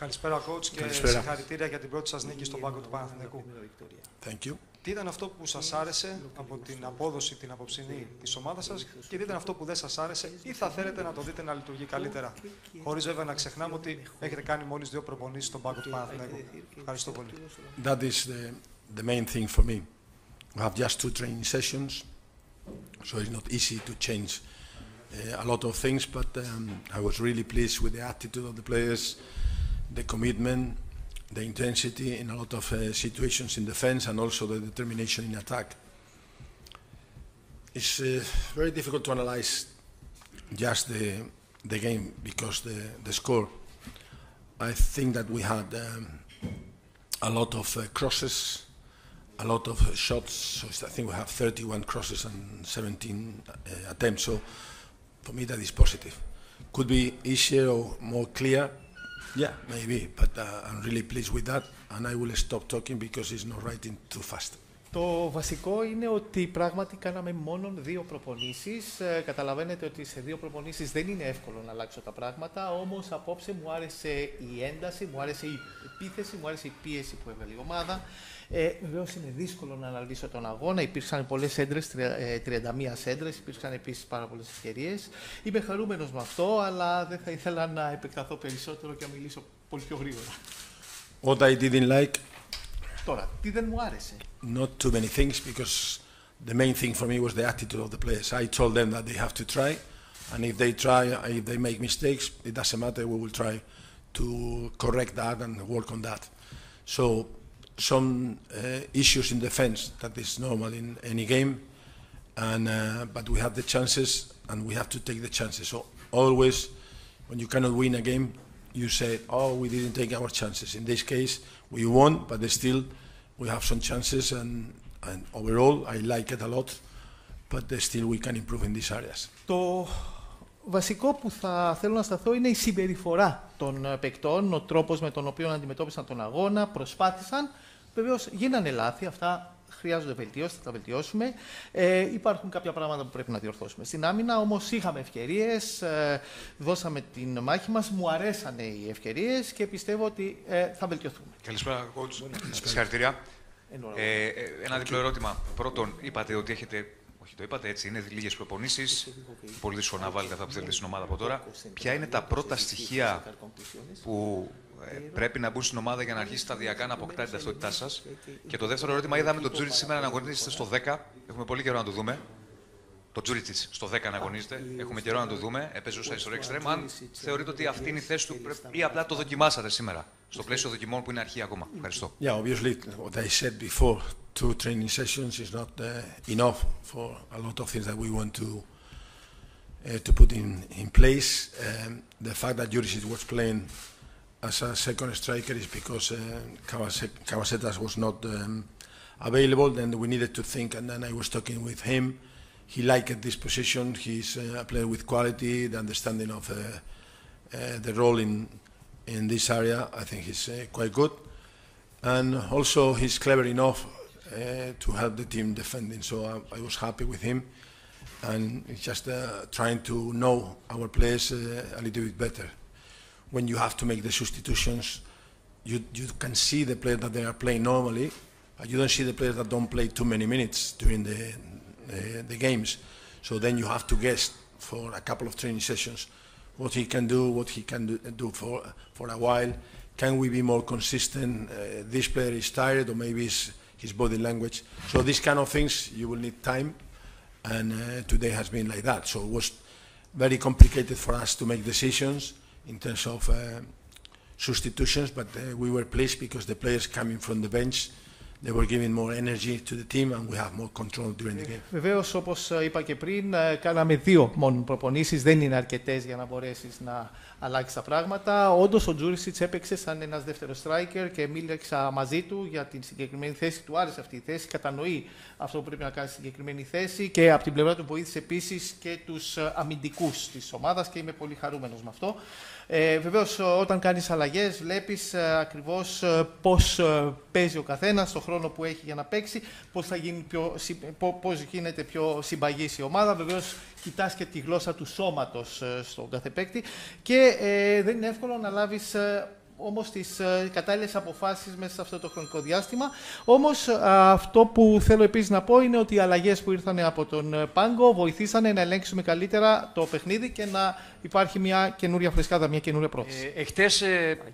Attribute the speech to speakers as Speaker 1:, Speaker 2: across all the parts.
Speaker 1: Καλησπέρα, coach, και συγχαρητήρια για την πρώτη σας νίκη στον πάγκο του Παναθηναϊκού.
Speaker 2: Thank you.
Speaker 1: Τι ήταν αυτό που σας άρεσε από την απόδοση την απόψινή της ομάδας σας και τι ήταν αυτό που δεν σας άρεσε ή θα θέλετε να το δείτε να λειτουργεί καλύτερα? Χωρίς βέβαια να ξεχνάμε ότι έχετε κάνει μόλις 2 προπονήσεις στον πάγκο του Παναθηναϊκού. Ευχαριστώ πολύ.
Speaker 2: That is the main thing for me. We have just 2 training sessions, so it's not easy to change a lot of things, but I was really pleased with the attitude of the players, the commitment, the intensity in a lot of situations in defense, and also the determination in attack. It's very difficult to analyze just the game because the score. I think that we had a lot of crosses, a lot of shots. So I think we have 31 crosses and 17 attempts. So for me, that is positive. Could be easier or more clear. Yeah, maybe, but I'm really pleased with that, and I will stop talking because it's not writing too fast.
Speaker 3: Το βασικό είναι ότι πράγματι κάναμε μόνο 2 προπονήσεις. Καταλαβαίνετε ότι σε 2 προπονήσεις δεν είναι εύκολο να αλλάξω τα πράγματα, όμως απόψε μου άρεσε η ένταση, μου άρεσε η επίθεση, μου άρεσε η πίεση που έβαλε η ομάδα. Βεβαίως είναι δύσκολο να αναλύσω τον αγώνα. Υπήρξαν πολλές έντρες, 31 έντρες, υπήρξαν επίσης πάρα πολλές ευκαιρίες. Είμαι χαρούμενος με αυτό, αλλά δεν θα ήθελα να επεκταθώ περισσότερο και να μιλήσω πολύ πιο γρήγορα.
Speaker 2: What I didn't like.
Speaker 3: Τώρα, τι δεν μου άρεσε?
Speaker 2: Not too many things, because the main thing for me was the attitude of the players. I told them that they have to try, and if they try, if they make mistakes, it doesn't matter. We will try to correct that and work on that. So some issues in defense, that is normal in any game, and but we have the chances, and we have to take the chances. So always, when you cannot win a game, you say, "Oh, we didn't take our chances." In this case, we won, but still, we have some chances, and overall, I like it a lot, but still, we can improve in these areas.
Speaker 3: Το βασικό που θα θέλω να σταθώ είναι η συμπεριφορά των παικτών, ο τρόπος με τον οποίο αντιμετώπισαν τον αγώνα, προσπάθησαν. Βεβαίως, γίνανε λάθη, αυτά χρειάζονται βελτίωση, θα τα βελτιώσουμε. Υπάρχουν κάποια πράγματα που πρέπει να διορθώσουμε στην άμυνα, όμως είχαμε ευκαιρίες, δώσαμε την μάχη μας, μου αρέσανε οι ευκαιρίες και πιστεύω ότι θα βελτιωθούμε.
Speaker 4: Καλησπέρα, coach. Συγχαρητήρια. Ένα διπλό ερώτημα. Πρώτον, είπατε ότι έχετε. Όχι, το είπατε έτσι, είναι λίγες προπονήσεις. Πολύ δύσκολο να βάλετε αυτά που θέλετε στην ομάδα από τώρα. Ποια είναι τα πρώτα στοιχεία που πρέπει να μπουν στην ομάδα για να αρχίσει σταδιακά να αποκτάτε την ταυτότητά σας? Και το δεύτερο ερώτημα, είδαμε τον Τζούριτσι σήμερα να αγωνίζεται στο 10. Έχουμε πολύ καιρό να το δούμε. Το Τζούριτσι στο 10 να αγωνίζεται. Έχουμε καιρό να το δούμε. Έπαιζε ως αριστερό εξτρέμ. Αν θεωρείτε ότι αυτή είναι η θέση του ή απλά το δοκιμάσατε σήμερα, στο πλαίσιο δοκιμών που είναι αρχή ακόμα? Ευχαριστώ.
Speaker 2: Yeah, obviously, what I said before, 2 training sessions is not enough for a lot of things that we want to put in place. The fact that Juricic was playing as a second striker is because Kawasetas was not available. Then we needed to think, and then I was talking with him. He liked this position. He's a player with quality, the understanding of the role in this area. I think he's quite good, and also he's clever enough to help the team defending. So I was happy with him, and it's just trying to know our players a little bit better. When you have to make the substitutions, you can see the players that they are playing normally, but you don't see the players that don't play too many minutes during the games. So then you have to guess for a couple of training sessions what he can do, what he can do for a while. Can we be more consistent? This player is tired, or maybe it's his body language. So these kind of things, you will need time, and today has been like that. So it was very complicated for us to make decisions in terms of substitutions, but we were pleased because the players coming from the bench, they were giving more energy to the team, and we have more control during the game.
Speaker 3: Βεβαίως, όπως είπα και πριν, κάναμε 2 μόνο προπονήσεις, δεν είναι αρκετές για να μπορέσεις να αλλάξεις τα πράγματα. Όντως, ο Τζούρισιτς έπαιξε σαν ένας δεύτερος striker και μίλησα μαζί του για την συγκεκριμένη θέση. Του άρεσε αυτή η θέση, κατανοεί αυτό που πρέπει να κάνει στη συγκεκριμένη θέση και από την πλευρά του βοήθησε επίσης και τους αμυντικούς της ομάδας και είμαι πολύ χαρούμενος με αυτό. Βεβαίως, όταν κάνεις αλλαγές, βλέπεις ακριβώς πώς παίζει ο καθένας, στον χρόνο που έχει για να παίξει, πώς γίνεται πιο συμπαγής η ομάδα. Βεβαίως, κοιτάς και τη γλώσσα του σώματος στον κάθε παίκτη και δεν είναι εύκολο να λάβεις όμως τις κατάλληλες αποφάσεις μέσα σε αυτό το χρονικό διάστημα. Όμως αυτό που θέλω επίσης να πω είναι ότι οι αλλαγές που ήρθαν από τον πάγκο βοηθήσανε να ελέγξουμε καλύτερα το παιχνίδι και να υπάρχει μια καινούρια φρεσκάδα, μια καινούρια πρόθεση.
Speaker 5: Εχθές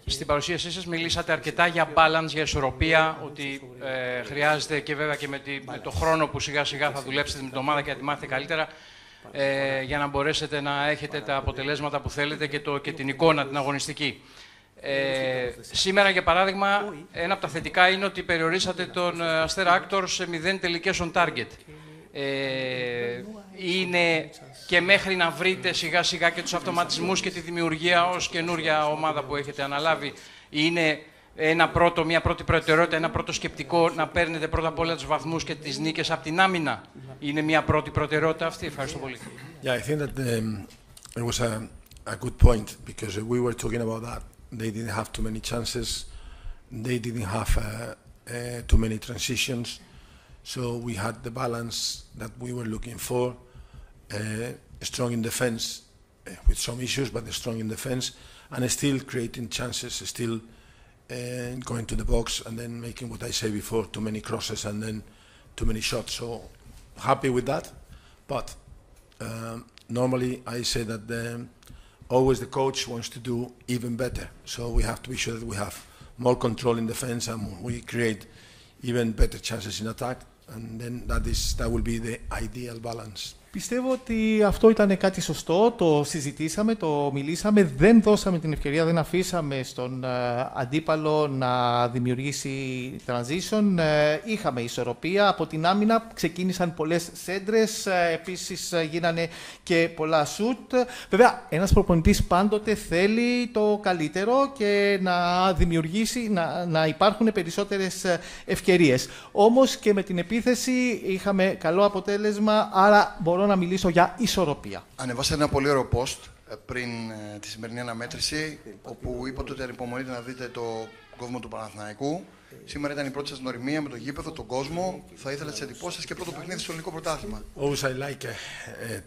Speaker 5: στην παρουσίασή σας μιλήσατε αρκετά για balance, για ισορροπία, ότι χρειάζεται και βέβαια και με το χρόνο που σιγά σιγά θα δουλέψετε με την ομάδα και να τη μάθετε καλύτερα, για να μπορέσετε να έχετε τα αποτελέσματα που θέλετε και την εικόνα, την αγωνιστική. Σήμερα, για παράδειγμα, ένα από τα θετικά είναι ότι περιορίσατε τον Αστέρα Άκτορ σε 0 τελικές on target. Είναι και μέχρι να βρείτε σιγά σιγά και τους αυτοματισμούς και τη δημιουργία ως καινούρια ομάδα που έχετε αναλάβει, είναι μια πρώτη προτεραιότητα, ένα πρώτο σκεπτικό να παίρνετε πρώτα απ' όλα τους βαθμούς και τις νίκες από την άμυνα. Είναι μια πρώτη προτεραιότητα αυτή. Ευχαριστώ πολύ.
Speaker 2: Yeah, I think that it was a good point because we were talking about that. They didn't have too many chances. They didn't have too many transitions. So we had the balance that we were looking for. Strong in defense with some issues, but strong in defense and still creating chances, still going to the box and then making what I said before, too many crosses and then too many shots. So happy with that, but normally I say that always the coach wants to do even better. So we have to be sure that we have more control in defense and we create even better chances in attack, and then that will be the ideal balance.
Speaker 3: Πιστεύω ότι αυτό ήταν κάτι σωστό, το συζητήσαμε, το μιλήσαμε, δεν δώσαμε την ευκαιρία, δεν αφήσαμε στον αντίπαλο να δημιουργήσει transition. Είχαμε ισορροπία, από την άμυνα ξεκίνησαν πολλές σέντρες, επίσης γίνανε και πολλά σουτ. Βέβαια, ένας προπονητής πάντοτε θέλει το καλύτερο και να δημιουργήσει, να υπάρχουν περισσότερες ευκαιρίες. Όμως και με την επίθεση είχαμε καλό αποτέλεσμα, άρα μπορώ να μιλήσω για ισορροπία.
Speaker 6: Ανεβάσατε ένα πολύ ωραίο post πριν τη σημερινή αναμέτρηση, όπου είπατε ότι ανυπομονείτε να δείτε το κόσμο του Παναθηναϊκού. Σήμερα ήταν η πρώτη σας γνωριμία με το γήπεδο, τον κόσμο. Θα ήθελα τις εντυπώσεις και πρώτο παιχνίδι στο ελληνικό πρωτάθλημα.
Speaker 2: Always I like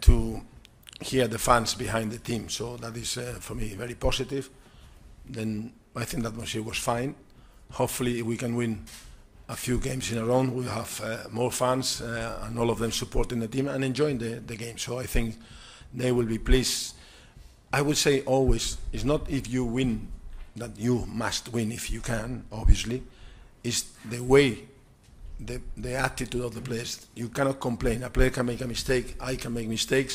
Speaker 2: to hear the fans behind the team, so that is for me very positive. Then I think that atmosphere was fine. Hopefully we can win a few games in a row. We have more fans and all of them supporting the team and enjoying the game. So I think they will be pleased. I would say always, it's not if you win that you must win if you can, obviously. It's the way, the attitude of the players. You cannot complain. A player can make a mistake, I can make mistakes,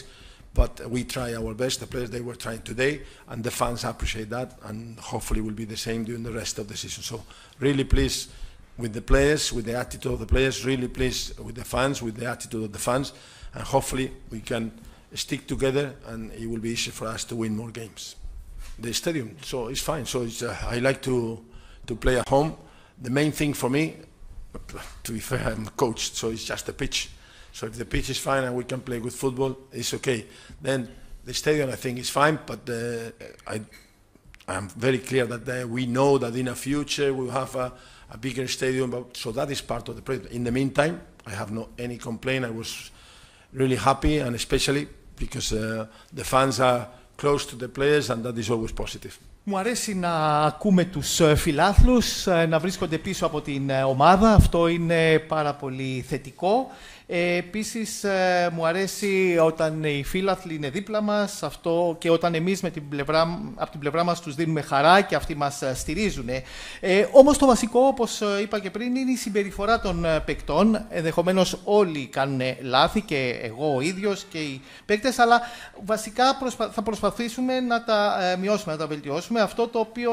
Speaker 2: but we try our best. The players, they were trying today, and the fans appreciate that, and hopefully will be the same during the rest of the season. So really pleased with the players, with the attitude of the players, really pleased with the fans, with the attitude of the fans, and hopefully we can stick together and it will be easy for us to win more games. The stadium, so it's fine. So it's, I like to play at home. The main thing for me, to be fair, I'm a coach, so it's just the pitch. So if the pitch is fine and we can play good football, it's okay. Then the stadium, I think, is fine, but I'm very clear that we know that in the future we'll have a bigger stadium, so that is part of the project. In the meantime, I have no any complaint. I was really happy, and especially because the fans are close to the players, and that is always positive.
Speaker 3: Μου αρέσει να ακούμε τους φιλάθλους να βρίσκονται πίσω από την ομάδα. Αυτό είναι πάρα πολύ θετικό. Επίσης, μου αρέσει όταν οι φίλαθλοι είναι δίπλα μας, αυτό και όταν εμείς από την πλευρά μας τους δίνουμε χαρά και αυτοί μας στηρίζουν. Όμως το βασικό, όπως είπα και πριν, είναι η συμπεριφορά των παικτών. Ενδεχομένως όλοι κάνουν λάθη και εγώ ο ίδιος και οι παίκτες, αλλά βασικά θα προσπαθήσουμε να τα μειώσουμε, να τα βελτιώσουμε. Αυτό το οποίο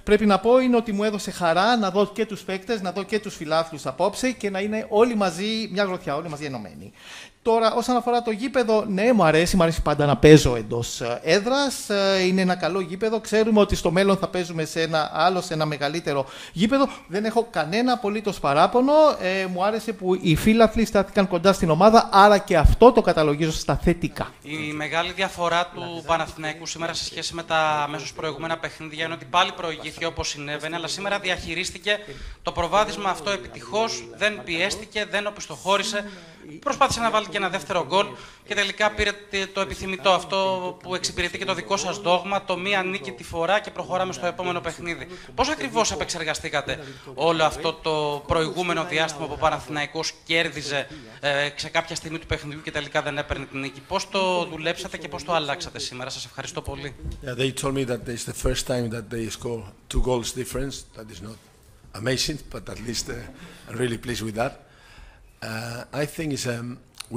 Speaker 3: πρέπει να πω είναι ότι μου έδωσε χαρά να δω και τους παίκτες, να δω και τους φιλάθλους απόψε και να είναι όλοι μαζί μια γροθιά, όλοι μαζί ενωμένοι. Τώρα, όσον αφορά το γήπεδο, ναι, μου αρέσει πάντα να παίζω εντός έδρας. Είναι ένα καλό γήπεδο. Ξέρουμε ότι στο μέλλον θα παίζουμε σε ένα μεγαλύτερο γήπεδο. Δεν έχω κανένα απολύτως παράπονο. Μου άρεσε που οι φίλαθλοι στάθηκαν κοντά στην ομάδα, άρα και αυτό το καταλογίζω στα θετικά.
Speaker 7: Η μεγάλη διαφορά του Παναθηναϊκού σήμερα σε σχέση με τα αμέσως προηγούμενα παιχνίδια είναι ότι πάλι προηγήθηκε όπως συνέβαινε, αλλά σήμερα διαχειρίστηκε το προβάδισμα αυτό επιτυχώς, δεν πιέστηκε, δεν οπισθοχώρησε. Προσπάθησε να βάλει και ένα δεύτερο γκολ και τελικά πήρετε το επιθυμητό, αυτό που εξυπηρετεί και το δικό σας δόγμα, το μία νίκη τη φορά και προχωράμε στο επόμενο παιχνίδι. Πώς ακριβώς επεξεργαστήκατε όλο αυτό το προηγούμενο διάστημα που ο Παναθηναϊκός κέρδιζε σε κάποια στιγμή του παιχνιδιού και τελικά δεν έπαιρνε την νίκη? Πώς το δουλέψατε και πώς το αλλάξατε σήμερα? Σας ευχαριστώ πολύ.
Speaker 2: Yeah, they told me that it's the first time that they score 2 goals difference. That is not amazing, but at least I'm really pleased with that. I think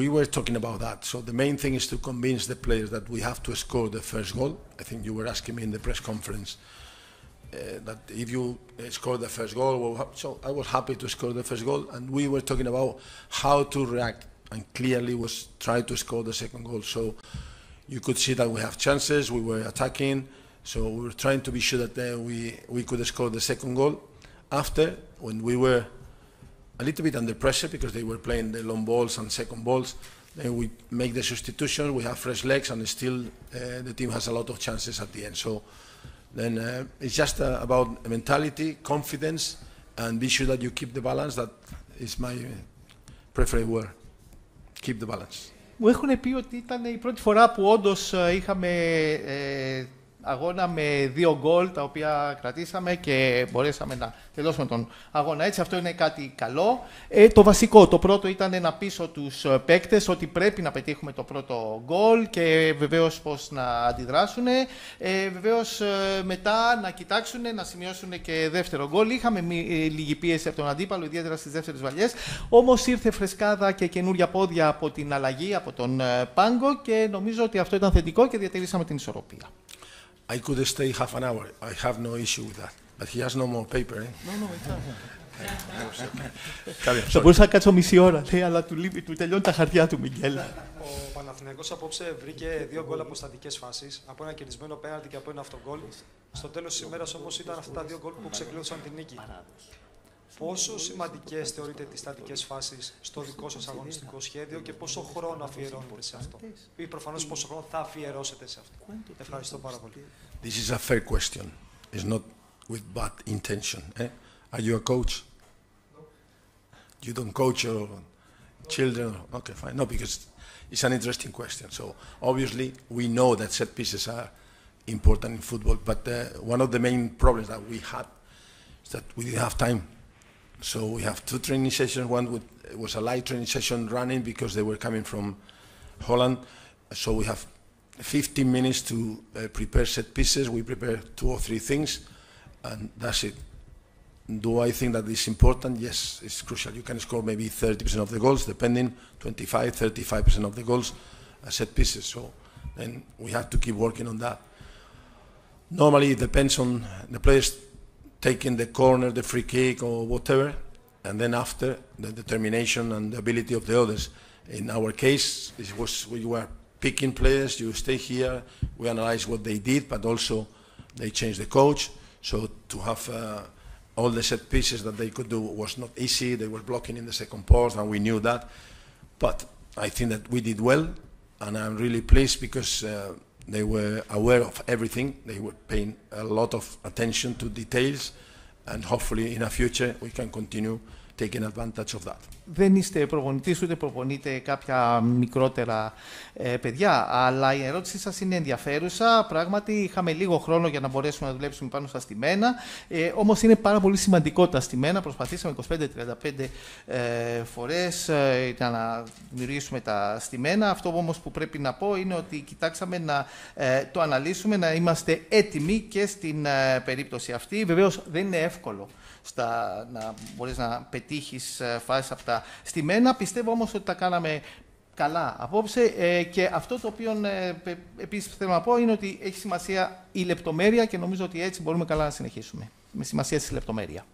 Speaker 2: we were talking about that. So the main thing is to convince the players that we have to score the first goal. I think you were asking me in the press conference that if you score the first goal, so I was happy to score the first goal, and we were talking about how to react, and clearly was try to score the second goal. So you could see that we have chances, we were attacking, so we were trying to be sure that we could score the second goal. After, when we were a little bit under pressure because they were playing the long balls and second balls, then we make the substitution, we have fresh legs, and still the team has a lot of chances at the end. So then it's just about mentality, confidence, and be sure that you keep the balance. That is my preferred word. Keep the balance.
Speaker 3: Μου έχουν πει ότι ήταν η πρώτη φορά που όντως είχαμε αγώνα με 2 γκολ τα οποία κρατήσαμε και μπορέσαμε να τελειώσουμε τον αγώνα έτσι. Αυτό είναι κάτι καλό. Το βασικό, το πρώτο ήταν να πείσω τους παίκτες ότι πρέπει να πετύχουμε το πρώτο γκολ και βεβαίως πώς να αντιδράσουν. Βεβαίως μετά να κοιτάξουν, να σημειώσουν και δεύτερο γκολ. Είχαμε λίγη πίεση από τον αντίπαλο, ιδιαίτερα στις δεύτερες βαλιές. Όμως ήρθε φρεσκάδα και καινούρια πόδια από την αλλαγή, από τον πάγκο και νομίζω ότι αυτό ήταν θετικό και διατηρήσαμε την ισορροπία.
Speaker 2: I could stay half an hour. I have no issue with that. But he has no more paper, eh?
Speaker 3: Θα μπορούσα να κάτσω μισή ώρα, λέει, αλλά του τελειώνει τα χαρτιά του, Μιγγέλ.
Speaker 1: Ο Παναθηναϊκός απόψε βρήκε 2 γκολ από στατικές φάσεις, από ένα κερδισμένο πέναλτι και από ένα αυτογκόλ. Στο τέλος της ημέρας όμως ήταν αυτά τα 2 γκολ που ξεκλείδωσαν την νίκη. Πόσο σημαντικές θεωρείτε τις στατικές φάσεις στο δικό σας αγωνιστικό σχέδιο και πόσο χρόνο αφιερώνετε σε αυτό? Ή προφανώς πόσο χρόνο θα αφιερώσετε σε αυτό? Ευχαριστώ πάρα πολύ.
Speaker 2: This is a fair question. It's not with bad intention. Eh? Are you a coach? No. You don't coach your children? Okay, fine. No, because it's an interesting question. So obviously we know that set pieces are important in football, but one of the main problems that we had is that we didn't have time. So we have 2 training sessions. One was a light training session running because they were coming from Holland. So we have 15 minutes to prepare set pieces. We prepare 2 or 3 things, and that's it. Do I think that it's important? Yes, it's crucial. You can score maybe 30% of the goals, depending, 25, 35% of the goals as set pieces. So then we have to keep working on that. Normally it depends on the players taking the corner, the free kick or whatever, and then after the determination and the ability of the others. In our case, we were picking players, you stay here, we analyze what they did, but also they changed the coach. So to have all the set pieces that they could do was not easy. They were blocking in the second post, and we knew that. But I think that we did well, and I'm really pleased because they were aware of everything. They were paying a lot of attention to details, and hopefully in the future we can continue taking advantage of that.
Speaker 3: Δεν είστε προπονητής ούτε προπονείτε κάποια μικρότερα παιδιά, αλλά η ερώτησή σας είναι ενδιαφέρουσα. Πράγματι, είχαμε λίγο χρόνο για να μπορέσουμε να δουλέψουμε πάνω στα στημένα. Όμως είναι πάρα πολύ σημαντικό τα στημένα. Προσπαθήσαμε 25-35 φορές να δημιουργήσουμε τα στημένα. Αυτό όμως που πρέπει να πω είναι ότι κοιτάξαμε να το αναλύσουμε, να είμαστε έτοιμοι και στην περίπτωση αυτή. Βεβαίως δεν είναι εύκολο να μπορείς να πετύχεις φάσεις από τα στημένα. Πιστεύω όμως ότι τα κάναμε καλά απόψε και αυτό το οποίο επίσης θέλω να πω είναι ότι έχει σημασία η λεπτομέρεια και νομίζω ότι έτσι μπορούμε καλά να συνεχίσουμε. Με σημασία στη λεπτομέρεια.